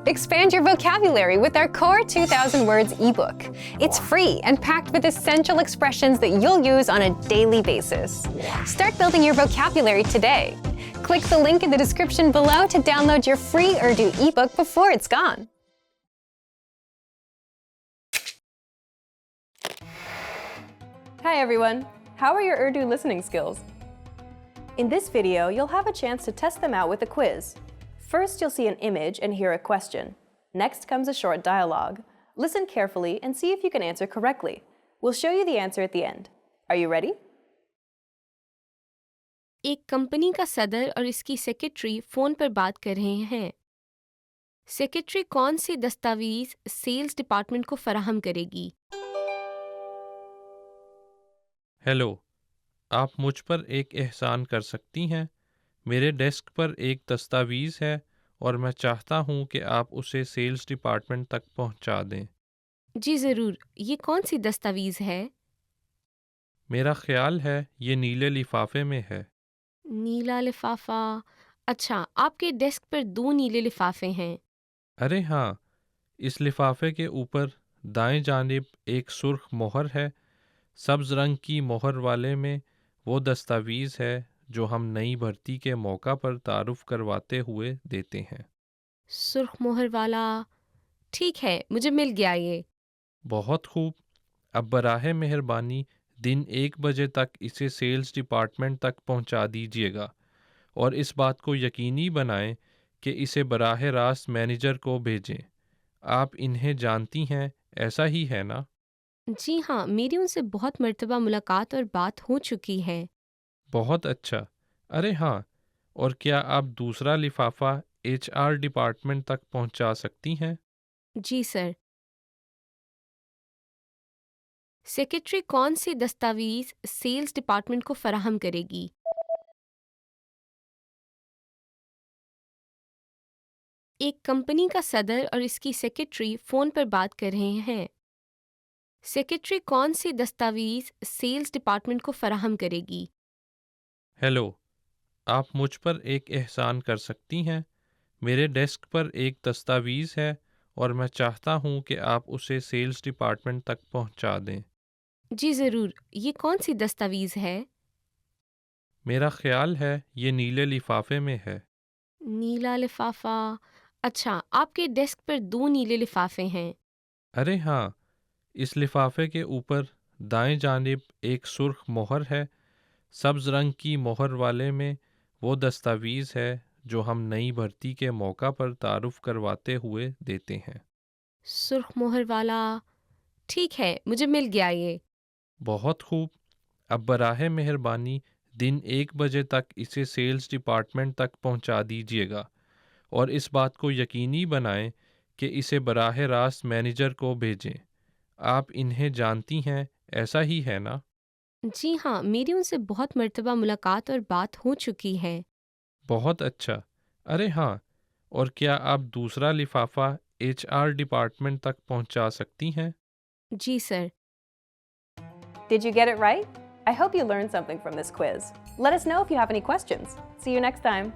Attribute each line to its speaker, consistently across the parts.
Speaker 1: Expand your vocabulary with our Core 2000 Words ebook. It's free and packed with essential expressions that you'll use on a daily basis. Start building your vocabulary today. Click the link in the description below to download your free Urdu ebook before it's gone.
Speaker 2: Hi everyone! How are your Urdu listening skills? In this video, you'll have a chance to test them out with a quiz. First, you'll see an image and hear a question. Next comes a short dialogue. Listen carefully and see if you can answer correctly. We'll show you the answer at the end. Are you ready?
Speaker 3: एक company का सदर और इसकी secretary phone पर बात कर रहे हैं। सेक्रेटरी कौन से दस्तावेज़ सेल्स डिपार्टमेंट को फराहम करेगी?
Speaker 4: हेलो, आप मुझ पर एक एहसान कर सकती हैं। मेरे डेस्क पर एक दस्तावेज़ है और मैं चाहता हूँ कि आप उसे सेल्स डिपार्टमेंट तक पहुँचा दें।
Speaker 3: जी ज़रूर। ये कौन सी दस्तावेज़ है?
Speaker 4: मेरा ख्याल है ये नीले लिफाफे में है।
Speaker 3: नीला लिफाफा। अच्छा, आपके डेस्क पर 2 नीले लिफाफे हैं।
Speaker 4: अरे हाँ, इस लिफाफे के ऊपर दाएं जानिब एक सुर्ख मोहर है। सब्ज़ रंग की मोहर वाले में वो दस्तावेज़ है जो हम नई भर्ती के मौका पर तारुफ करवाते हुए देते हैं।
Speaker 3: सुर्ख मोहर वाला। ठीक है, मुझे मिल गया ये।
Speaker 4: बहुत खूब। अब बराहे मेहरबानी दिन 1 बजे तक इसे सेल्स डिपार्टमेंट तक पहुंचा दीजिएगा और इस बात को यकीनी बनाएं कि इसे बराह रास्त मैनेजर को भेजें। आप इन्हें जानती हैं, ऐसा ही है ना?
Speaker 3: जी हाँ, मेरी उनसे बहुत मर्तबा मुलाकात और बात हो चुकी है।
Speaker 4: बहुत अच्छा। अरे हाँ, और क्या आप दूसरा लिफाफा HR डिपार्टमेंट तक पहुंचा सकती हैं?
Speaker 3: जी सर। सेक्रेटरी कौन से दस्तावेज़ सेल्स डिपार्टमेंट को फराहम करेगी? एक कंपनी का सदर और इसकी सेक्रेटरी फ़ोन पर बात कर रहे हैं। सेक्रेटरी कौन से दस्तावेज़ सेल्स डिपार्टमेंट को फराहम करेगी?
Speaker 4: हेलो, आप मुझ पर एक एहसान कर सकती हैं। मेरे डेस्क पर एक दस्तावेज़ है और मैं चाहता हूँ कि आप उसे सेल्स डिपार्टमेंट तक पहुँचा दें।
Speaker 3: जी ज़रूर। ये कौन सी दस्तावेज़ है?
Speaker 4: मेरा ख्याल है ये नीले लिफाफे में है।
Speaker 3: नीला लिफाफा। अच्छा, आपके डेस्क पर 2 नीले लिफाफे हैं।
Speaker 4: अरे हाँ, इस लिफाफे के ऊपर दाएं जानिब एक सुर्ख मोहर है। सब्ज़ रंग की मोहर वाले में वो दस्तावेज़ है जो हम नई भर्ती के मौका पर तारुफ करवाते हुए देते हैं।
Speaker 3: सुर्ख मोहर वाला। ठीक है, मुझे मिल गया ये।
Speaker 4: बहुत खूब। अब बराहे मेहरबानी दिन 1 बजे तक इसे सेल्स डिपार्टमेंट तक पहुंचा दीजिएगा और इस बात को यकीनी बनाएं कि इसे बराह रास्त मैनेजर को भेजें। आप इन्हें जानती हैं, ऐसा ही है ना?
Speaker 3: जी हाँ, मेरी उनसे बहुत मर्तबा मुलाकात और बात हो चुकी है।
Speaker 4: बहुत अच्छा। अरे हाँ, और क्या आप दूसरा लिफाफा HR डिपार्टमेंट तक पहुंचा सकती हैं?
Speaker 3: जी sir.
Speaker 2: Did you get it right? I hope you learned something from this quiz. Let us know if you have any questions. See you next time.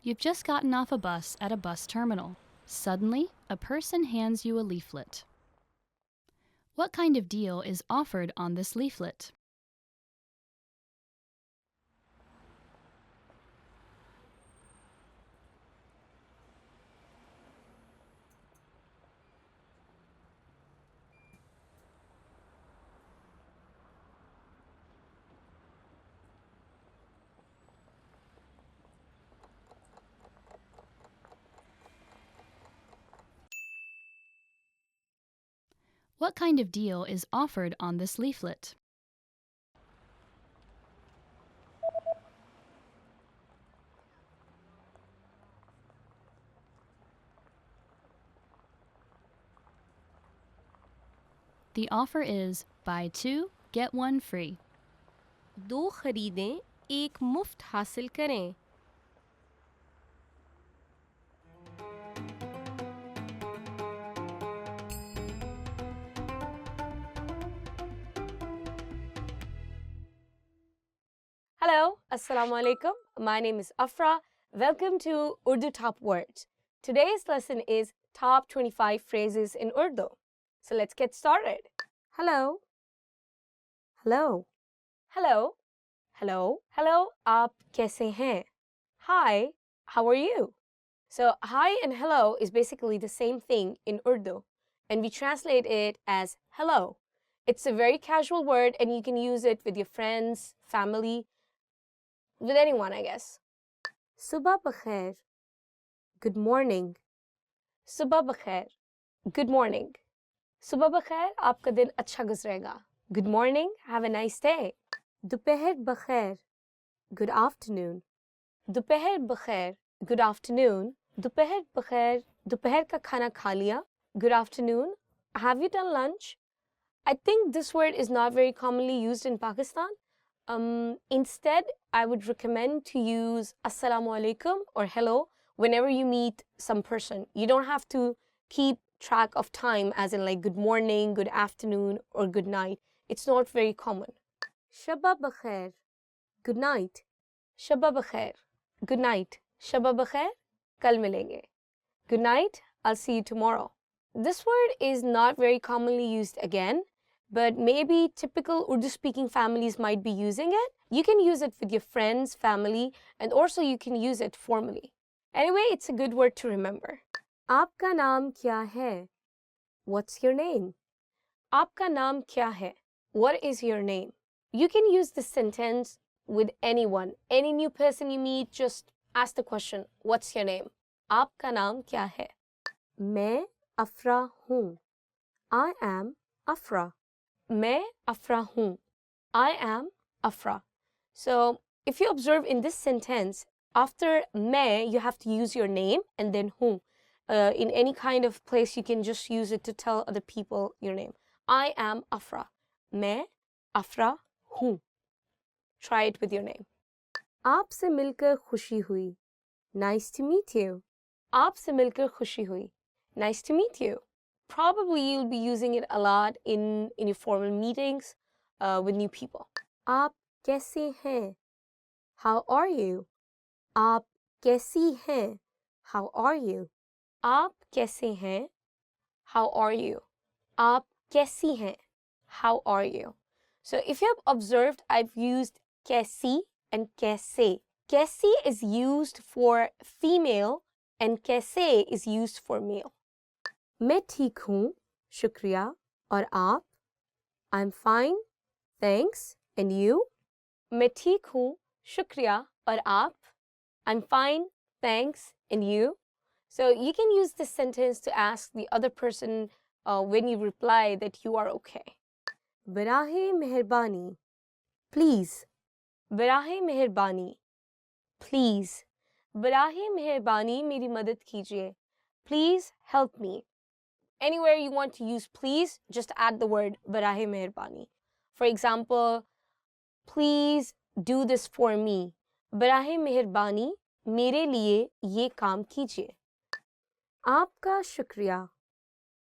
Speaker 5: You've just gotten off a bus at a bus terminal. Suddenly, a person hands you a leaflet. What kind of deal is offered on this leaflet? What kind of deal is offered on this leaflet? The offer is buy 2, get 1 free.
Speaker 3: 2 खरीदें, 1 मुफ्त हासिल करें।
Speaker 6: Hello, Assalamu alaikum. My name is Afra. Welcome to Urdu Top Words. Today's lesson is Top 25 Phrases in Urdu. So let's get started. Hello. Hello. Hello. Hello. Hello. आप कैसे हैं? Hi. How are you? So hi and hello is basically the same thing in Urdu, and we translate it as hello. It's a very casual word, and you can use it with your friends, family, with anyone, I guess. Subah bakhair. Good morning. Subah bakhair. Good morning. Subah bakhair, आपका दिन अच्छा गुजरेगा. Good morning. Have a nice day. Dopeher bakhair. Good afternoon. Dopeher bakhair. Good afternoon. Dopeher bakhair. Dopeher ka khana kha liya. Good afternoon. Have you done lunch? I think this word is not very commonly used in Pakistan. Instead, I would recommend to use Assalamu alaikum or hello whenever you meet some person. You don't have to keep track of time as in like good morning, good afternoon, or good night. It's not very common. Shabba bakhair. Good night. Shabba bakhair. Good night. Shabba bakhair. Kal milenge. Good night. I'll see you tomorrow. This word is not very commonly used again, but maybe typical Urdu-speaking families might be using it. You can use it with your friends, family, and also you can use it formally. Anyway, it's a good word to remember. Aapka naam kya hai? What's your name? Aapka naam kya hai? What is your name? You can use this sentence with anyone. Any new person you meet, just ask the question, what's your name? Aapka naam kya hai? Main Afra hoon. I am Afra. Main Afra hoon. I am Afra. So, if you observe in this sentence, after main, you have to use your name and then hoon. In any kind of place, you can just use it to tell other people your name. I am Afra. Main Afra hoon. Try it with your name. Aapse milkar khushi hui. Nice to meet you. Aapse milkar khushi hui. Nice to meet you. Probably you'll be using it a lot in your formal meetings with new people. Aap kaise hain? How are you? Aap kaisi hain? How are you? Aap kaise hain? How are you? Aap kaisi hain? How are you? So if you have observed, I've used kaisi and kaise. Kaisi is used for female and kaise is used for male. मैं ठीक हूँ, शुक्रिया, और आप? I'm fine, thanks, and you? मैं ठीक हूँ, शुक्रिया, और आप? I'm fine, thanks, and you? So you can use this sentence to ask the other person when you reply that you are okay. बराहे मेहरबानी, please. बराहे मेहरबानी, please. बराहे मेहरबानी मेरी मदद कीजिए. Please help me. Anywhere you want to use please, just add the word barahe meherbani. For example, please do this for me. Barahe meherbani, mere liye ye kaam kijiye. Aapka shukriya.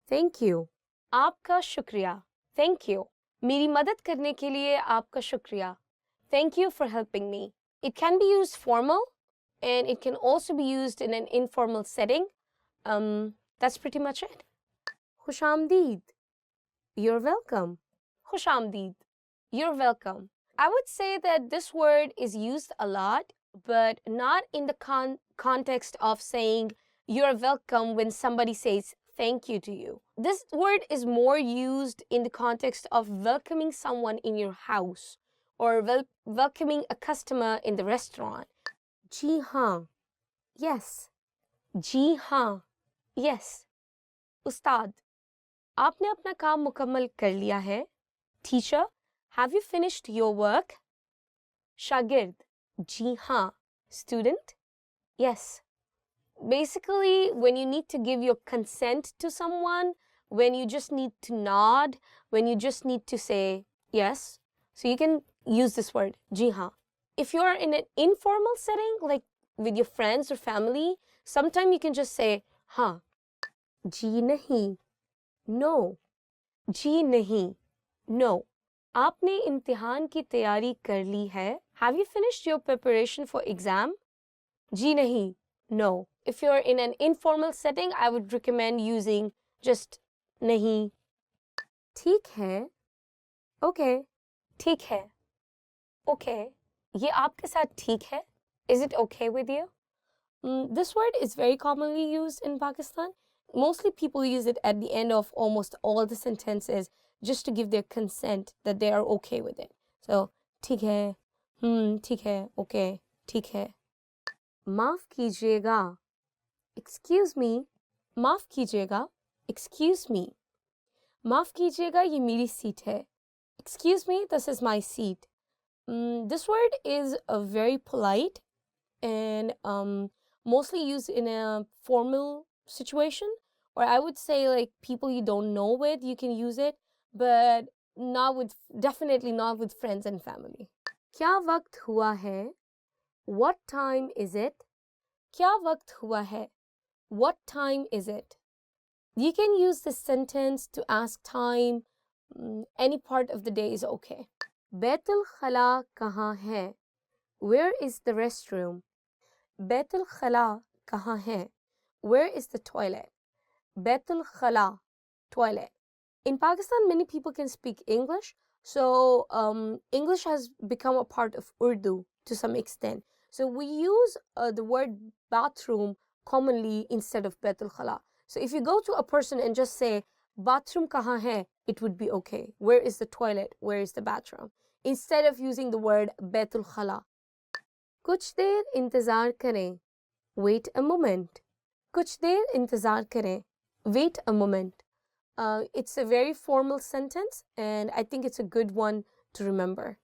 Speaker 6: Thank you. Aapka shukriya. Thank you. Meri madad karne ke liye aapka shukriya. Thank you for helping me. It can be used formal, and it can also be used in an informal setting. That's pretty much it. Khushamdeed. You're welcome. Khushamdeed. You're welcome. I would say that this word is used a lot, but not in the context of saying you're welcome when somebody says thank you to you. This word is more used in the context of welcoming someone in your house or welcoming a customer in the restaurant. Ji haan. Yes. Ji haan. Yes. Ustad. आपने अपना काम मुकम्मल कर लिया है? Teacher, have you finished your work? शागिर्द, जी हाँ. Student, yes. Basically, when you need to give your consent to someone, when you just need to nod, when you just need to say yes, so you can use this word, ji haan. If you're in an informal setting, like with your friends or family, sometimes you can just say हाँ. जी नहीं. No. जी नहीं. No. आपने इम्तिहान की तैयारी कर ली है? Have you finished your preparation for exam? जी नहीं, no. If you're in an informal setting, I would recommend using just नहीं. ठीक है, okay, ठीक है, okay. ये आपके साथ ठीक है? Is it okay with you? This word is very commonly used in Pakistan. Mostly people use it at the end of almost all the sentences just to give their consent that they are okay with it. So, ठीक है, ठीक है, okay, ठीक है. माफ कीजिएगा. Excuse me. माफ कीजिएगा. Excuse me. माफ कीजिएगा, ये मेरी सीट है. Excuse me, this is my seat. This word is very polite and mostly used in a formal situation, or I would say like people you don't know with, you can use it, but definitely not with friends and family. क्या वक्त हुआ है? What time is it? क्या वक्त हुआ है? What time is it? You can use this sentence to ask time. Any part of the day is okay. Betul खला कहाँ है? Where is the restroom? Betul खला कहाँ है? Where is the toilet? Baitul Khala, toilet. In Pakistan, many people can speak English, so English has become a part of Urdu to some extent. So we use the word bathroom commonly instead of Baitul Khala. So if you go to a person and just say, bathroom kahan hai, it would be okay. Where is the toilet? Where is the bathroom? Instead of using the word Baitul Khala. Kuch der intezar kare. Wait a moment. Kuch der intezar kare. Wait a moment. It's a very formal sentence and I think it's a good one to remember.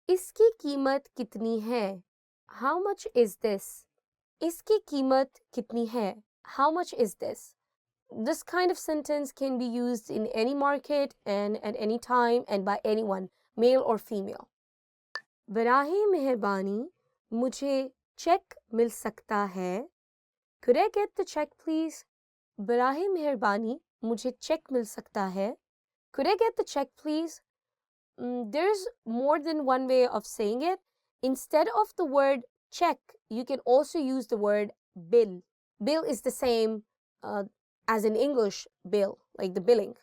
Speaker 6: Iski कीमत कितनी है? How much is this? Iski कीमत कितनी है? How much is this? This kind of sentence can be used in any market and at any time and by anyone, male or female. बराहे मेहरबानी मुझे check मिल सकता है? Could I get the check please? बराहे मेहरबानी मुझे check मिल सकता है? Could I get the check please? There's more than one way of saying it. Instead of the word check, you can also use the word bill. Bill is the same as in English bill, like the billing.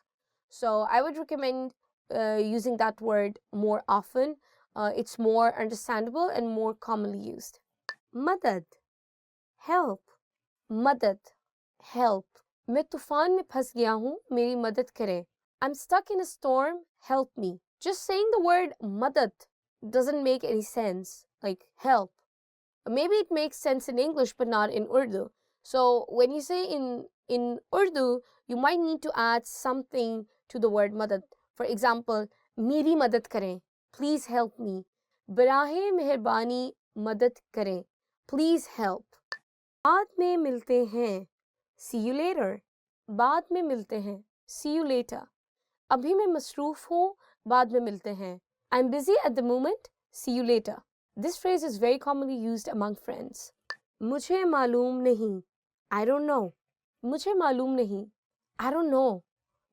Speaker 6: So I would recommend using that word more often. It's more understandable and more commonly used. Madad, help. Madad, help. मैं तूफान में फंस गया हूँ, मेरी मदद करें. I'm stuck in a storm, help me. Just saying the word madad doesn't make any sense, like help. Maybe it makes sense in English but not in Urdu. So when you say in Urdu, you might need to add something to the word madad. For example, मेरी मदद करें, please help me. बराहे मेहरबानी मदद करें, please help. बाद में मिलते हैं, see you later. बाद में मिलते हैं, see you later. अभी मैं मसरूफ हूँ, बाद में मिलते हैं. I'm busy at the moment, see you later. This phrase is very commonly used among friends. मुझे मालूम नहीं, I don't know. मुझे मालूम नहीं, I don't know.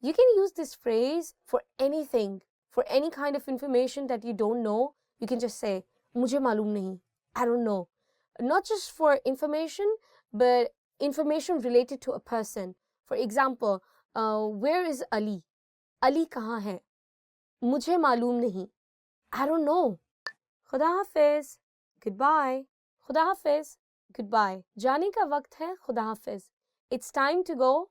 Speaker 6: You can use this phrase for anything, for any kind of information that you don't know. You can just say, मुझे मालूम नहीं, I don't know. Not just for information, but information related to a person. For example, where is Ali? Ali कहाँ है? मुझे मालूम नहीं, I don't know. खुदा हाफिज, goodbye. खुदा हाफिज, goodbye. जाने का वक्त है, खुदा हाफिज. It's time to go,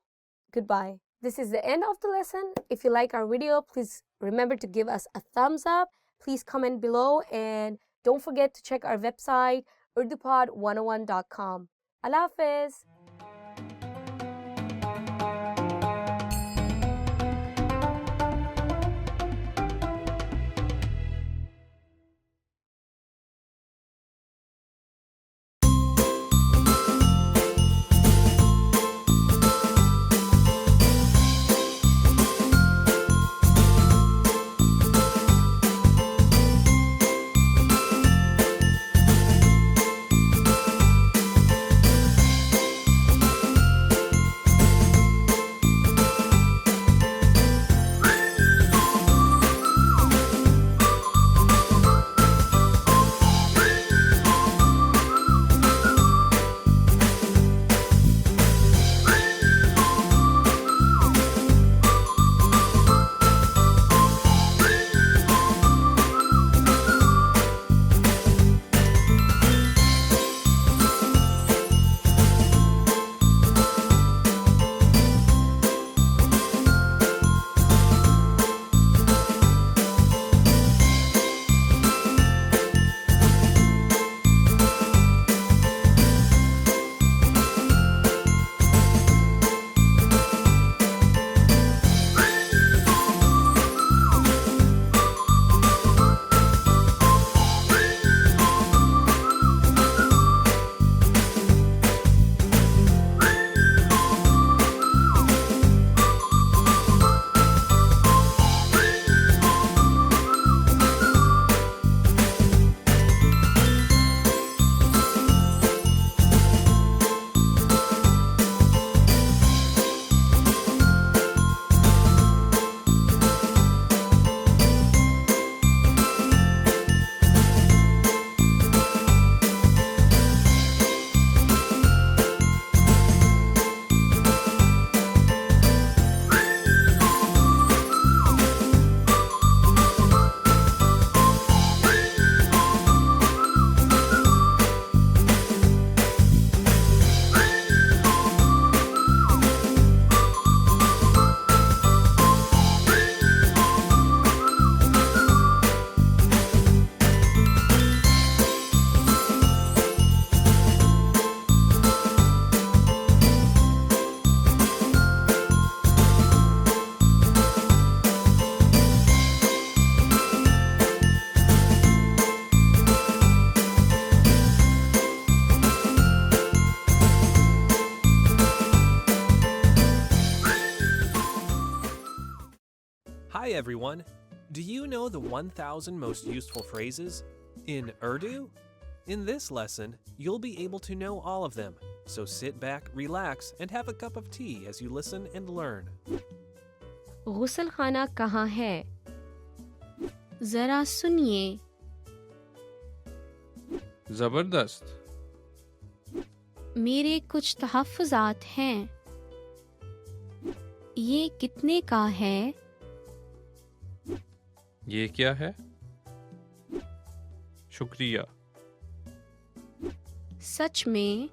Speaker 6: goodbye. This is the end of the lesson. If you like our video, please remember to give us a thumbs up. Please comment below and don't forget to check our website, urdupod101.com. Allah Hafiz.
Speaker 7: everyone! Do you know the 1000 most useful phrases in Urdu? In this lesson, you'll be able to know all of them, so sit back, relax, and have a cup of tea as you listen and learn.
Speaker 3: गुसल खाना कहाँ है? जरा सुनिए.
Speaker 4: ज़बरदस्त।
Speaker 3: मेरे कुछ तहफ़्फ़ुज़ात हैं. ये कितने का है?
Speaker 4: ये क्या है? शुक्रिया।
Speaker 3: सच में?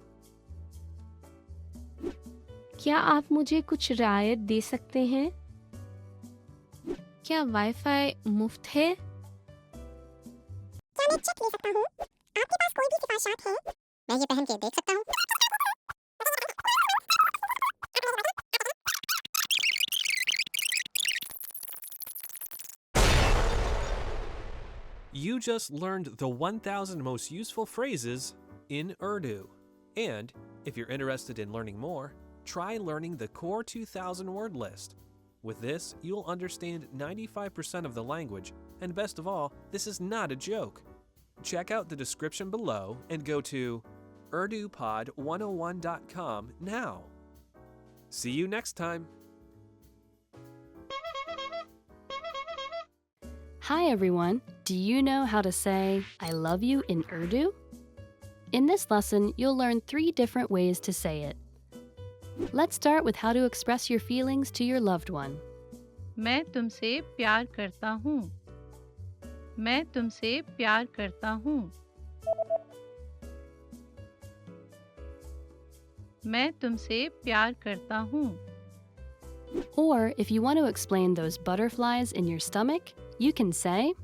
Speaker 3: क्या आप मुझे कुछ रियायत दे सकते हैं? क्या वाईफाई मुफ्त है?
Speaker 8: क्या मैं चेक ले सकता हूँ? आपके पास कोई भी सिफारिशात हैं? मैं ये पहन के देख सकता हूँ?
Speaker 7: You just learned the 1000 most useful phrases in Urdu. And if you're interested in learning more, try learning the core 2000 word list. With this, you'll understand 95% of the language, and best of all, this is not a joke. Check out the description below and go to urdupod101.com now. See you next time.
Speaker 5: Hi everyone! Do you know how to say I love you in Urdu? In this lesson, you'll learn 3 different ways to say it. Let's start with how to express your feelings to your loved one.
Speaker 9: मैं तुमसे प्यार करता हूँ. मैं तुमसे प्यार करता हूँ. मैं तुमसे प्यार करता हूँ.
Speaker 5: Or if you want to explain those butterflies in your stomach, you can say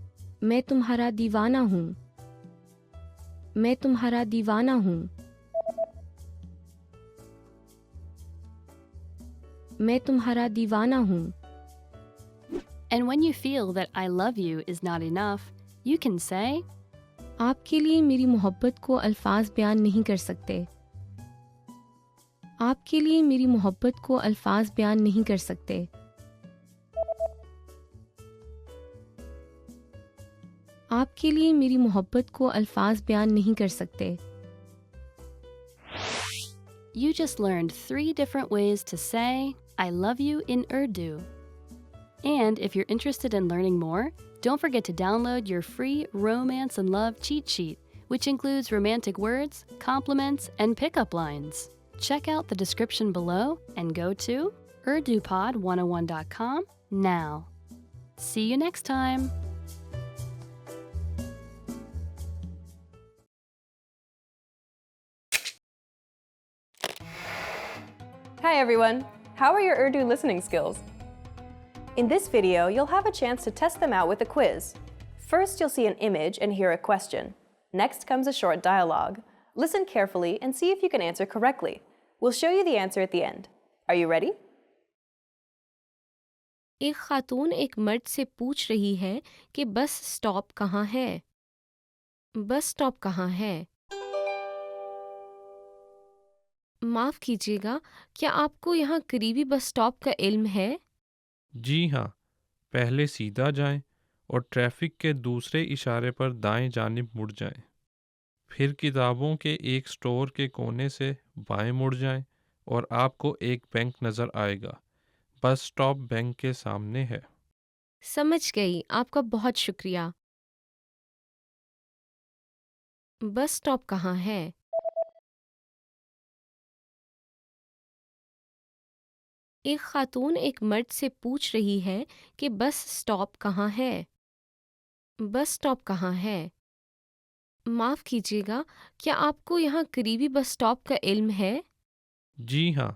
Speaker 3: मैं तुम्हारा दीवाना हूँ. मैं तुम्हारा दीवाना हूँ. मैं तुम्हारा दीवाना हूँ.
Speaker 5: And when you feel that I love you is not enough, you can say
Speaker 3: आपके लिए मेरी मोहब्बत को अल्फाज बयान नहीं कर सकते. आपके लिए मेरी मोहब्बत को अल्फाज बयान नहीं कर सकते. आपके लिए मेरी मोहब्बत को अल्फाज बयान नहीं कर सकते.
Speaker 5: You just learned 3 different ways to say I love you in Urdu. And if you're interested in learning more, don't forget to download your free Romance and Love cheat sheet, which includes romantic words, compliments, and pickup lines. Check out the description below and go to urdupod101.com now. See you next time!
Speaker 2: Hi everyone! How are your Urdu listening skills? In this video, you'll have a chance to test them out with a quiz. First, you'll see an image and hear a question. Next comes a short dialogue. Listen carefully and see if you can answer correctly. We'll show you the answer at the end. Are you ready?
Speaker 3: एक खातून एक मर्द से पूछ रही है कि bus stop कहाँ है? बस स्टॉप कहाँ है? माफ़ कीजिएगा, क्या आपको यहाँ करीबी बस स्टॉप का इल्म है?
Speaker 4: जी हाँ, पहले सीधा जाएं और ट्रैफिक के दूसरे इशारे पर दाएं जानिब मुड़ जाएं। फिर किताबों के एक स्टोर के कोने से बाएं मुड़ जाएं और आपको एक बैंक नज़र आएगा। बस स्टॉप बैंक के सामने है।
Speaker 3: समझ गई, आपका बहुत शुक्रिया। बस स्टॉप कहाँ है? एक खातून एक मर्द से पूछ रही है कि बस स्टॉप कहाँ है? बस स्टॉप कहाँ है? माफ़ कीजिएगा, क्या आपको यहाँ करीबी बस स्टॉप का इल्म है?
Speaker 4: जी हाँ,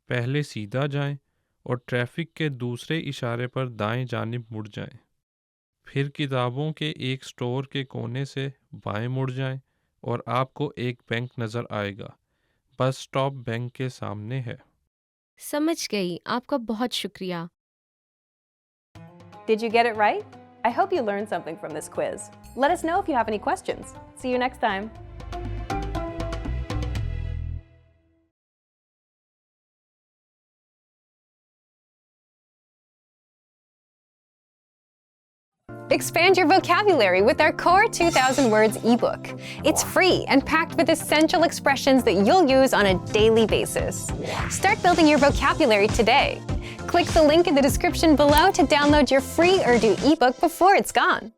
Speaker 4: पहले सीधा जाएं और ट्रैफिक के दूसरे इशारे पर दाएं जानिब मुड़ जाएं। फिर किताबों के एक स्टोर के कोने से बाएं मुड़ जाएं और आपको एक बैंक नज़र आएगा। बस स्टॉप बैंक के सामने है।
Speaker 3: समझ गई, आपका बहुत शुक्रिया।
Speaker 2: Did you get it right? I hope you learned something from this quiz. Let us know if you have any questions. See you next time.
Speaker 1: Expand your vocabulary with our Core 2000 Words ebook. It's free and packed with essential expressions that you'll use on a daily basis. Start building your vocabulary today. Click the link in the description below to download your free Urdu ebook before it's gone.